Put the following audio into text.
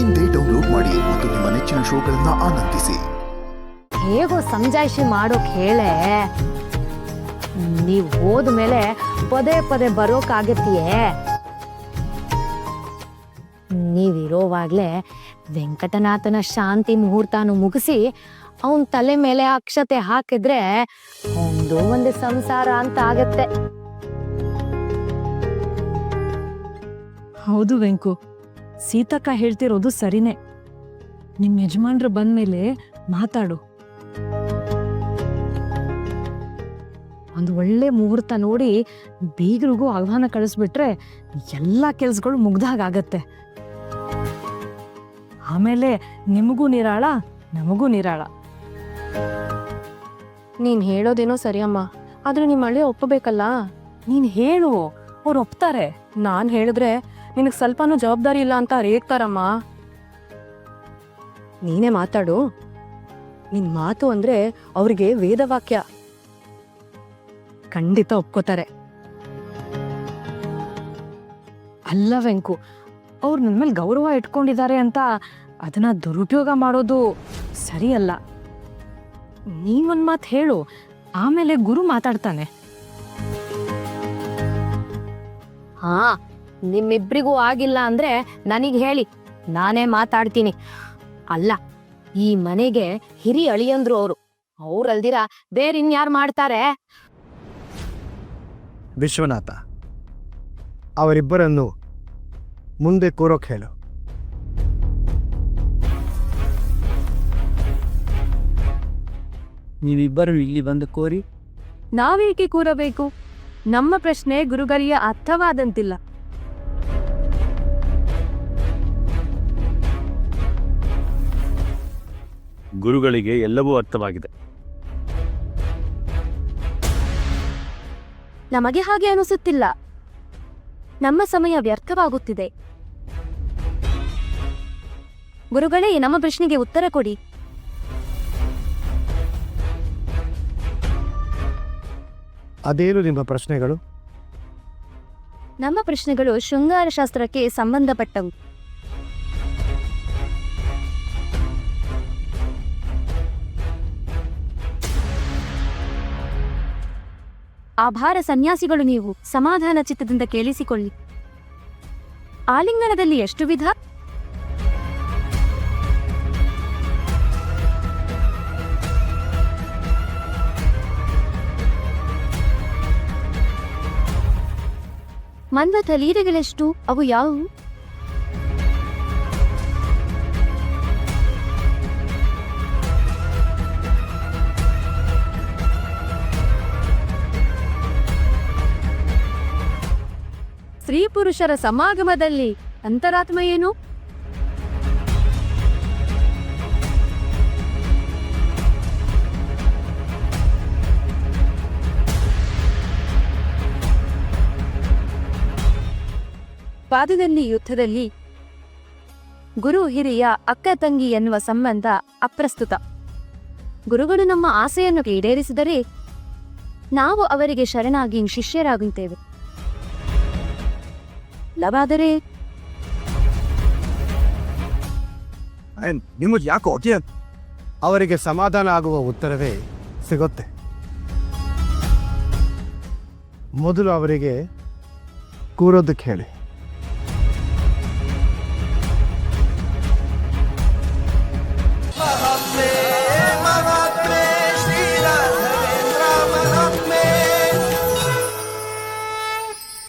ಇಂದೇ ಡೌನ್ಲೋಡ್ ಮಾಡಿ ಮತ್ತು ನಿಮ್ಮ ನೆಚ್ಚಿನ ಶೋಗಳನ್ನ ಆನಂದಿಸಿ. ಹೇಗೋ ಸಮಜಾಯಿಷಿ ಮಾಡೋಕ್ ಹೇಳೆ. ನೀವ್ ಹೋದ್ಮೇಲೆ ಪದೇ ಪದೇ ಬರೋಕಾಗತ್ತೆಯೇ? ನೀವಿರೋವಾಗ್ಲೇ ವೆಂಕಟನಾಥನ ಶಾಂತಿ ಮುಹೂರ್ತನು ಮುಗಿಸಿ ಅವನ್ ತಲೆ ಮೇಲೆ ಅಕ್ಷತೆ ಹಾಕಿದ್ರೆ ಒಂದು ಒಂದೇ ಸಂಸಾರ ಅಂತ ಆಗತ್ತೆ. ಹೌದು ವೆಂಕು, ಸೀತಕ್ಕ ಹೇಳ್ತಿರೋದು ಸರಿನೇ. ನಿಮ್ ಯಜಮಾನ್ರು ಬಂದ್ಮೇಲೆ ಮಾತಾಡು. ಒಂದು ಒಳ್ಳೆ ಮುಹೂರ್ತ ನೋಡಿ ಬೀಗರಿಗೂ ಆಹ್ವಾನ ಕಳಿಸ್ಬಿಟ್ರೆ ಎಲ್ಲ ಕೆಲ್ಸಗಳು ಮುಗ್ದಾಗತ್ತೆ. ಆಮೇಲೆ ನಿಮಗೂ ನಿರಾಳ, ನಮಗೂ ನಿರಾಳ. ನೀನ್ ಹೇಳೋದೇನೋ ಸರಿಯಮ್ಮ, ಆದ್ರೆ ನಿಮ್ ಮಳೆ ಒಪ್ಪಬೇಕಲ್ಲ. ನೀನ್ ಹೇಳು, ಅವ್ರು ಒಪ್ತಾರೆ. ನಾನ್ ಹೇಳಿದ್ರೆ ನಿನಗ್ ಸ್ವಲ್ಪನೂ ಜವಾಬ್ದಾರಿ ಇಲ್ಲ ಅಂತ ರೇಗ್ತಾರಮ್ಮ. ನೀನೇ ಮಾತಾಡು. ನಿನ್ ಮಾತು ಅಂದ್ರೆ ಅವ್ರಿಗೆ ವೇದವಾಕ್ಯ. ಖಂಡಿತ ಒಪ್ಕೋತಾರೆ. ಅಲ್ಲ ವೆಂಕು, ಅವ್ರು ನನ್ನ ಮೇಲೆ ಗೌರವ ಇಟ್ಕೊಂಡಿದ್ದಾರೆ ಅಂತ ಅದನ್ನ ದುರುಪಯೋಗ ಮಾಡೋದು ಸರಿಯಲ್ಲ. ನೀವೊಂದ್ ಮಾತು ಹೇಳು, ಆಮೇಲೆ ಗುರು ಮಾತಾಡ್ತಾನೆ. ಹಾ, ನಿಮ್ಮಿಬ್ರಿಗೂ ಆಗಿಲ್ಲ ಅಂದ್ರೆ ನನಗ್ ಹೇಳಿ, ನಾನೇ ಮಾತಾಡ್ತೀನಿ. ಅಲ್ಲ, ಈ ಮನೆಗೆ ಹಿರಿ ಅಳಿಯಂದ್ರು ಅವ್ರಲ್ದಿರ ಬೇರಿನ್ಯಾರು ಮಾಡ್ತಾರೆ? ವಿಶ್ವನಾಥ, ಅವರಿಬ್ಬರನ್ನು ಮುಂದೆ ಕೂರೋಕ್ ಹೇಳು. ನೀವಿಬ್ಬರು ಇಲ್ಲಿ ಬಂದು ಕೋರಿ ನಾವೇಕೆ ಕೂರಬೇಕು? ನಮ್ಮ ಪ್ರಶ್ನೆ ಗುರುಗಳಿಗೆ ಅರ್ಥವಾದಂತಿಲ್ಲ. ಗುರುಗಳಿಗೆ ಎಲ್ಲವೂ ಅರ್ಥವಾಗಿದೆ. ನಮಗೆ ಹಾಗೆ ಅನಿಸುತ್ತಿಲ್ಲ. ನಮ್ಮ ಸಮಯ ವ್ಯರ್ಥವಾಗುತ್ತಿದೆ. ಗುರುಗಳೇ, ನಮ್ಮ ಪ್ರಶ್ನೆಗೆ ಉತ್ತರ ಕೊಡಿ. ಅದೇನು ನಿಮ್ಮ ಪ್ರಶ್ನೆಗಳು? ನಮ್ಮ ಪ್ರಶ್ನೆಗಳು ಶೃಂಗಾರ ಶಾಸ್ತ್ರಕ್ಕೆ ಸಂಬಂಧಪಟ್ಟವು. ಆಭಾರ ಸನ್ಯಾಸಿಗಳು ನೀವು. ಸಮಾಧಾನ ಚಿತ್ತದಿಂದ ಕೇಳಿಸಿಕೊಳ್ಳಿ. ಆಲಿಂಗನದಲ್ಲಿ ಎಷ್ಟು ವಿಧ? ಮನ್ಮಥ ಲೀಲೆಗಳೆಷ್ಟು? ಅವು ಯಾವುವು? ಸ್ತ್ರೀ ಪುರುಷರ ಸಮಾಗಮದಲ್ಲಿ ಅಂತರಾತ್ಮ ಏನು? ಪಾದದಲ್ಲಿ ಯುದ್ಧದಲ್ಲಿ ಗುರು ಹಿರಿಯ ಅಕ್ಕ ತಂಗಿ ಎನ್ನುವ ಸಂಬಂಧ ಅಪ್ರಸ್ತುತ. ಗುರುಗಳು ನಮ್ಮ ಆಸೆಯನ್ನು ಈಡೇರಿಸಿದರೆ ನಾವು ಅವರಿಗೆ ಶರಣಾಗಿ ಶಿಷ್ಯರಾಗುತ್ತೇವೆ. ಲವಾದರೆ ನಿಮಗೆ ಯಾಕೋ ಅವರಿಗೆ ಸಮಾಧಾನ ಆಗುವ ಉತ್ತರವೇ ಸಿಗುತ್ತೆ. ಮೊದಲು ಅವರಿಗೆ ಕೂರೋದಕ್ಕೆ ಹೇಳಿ.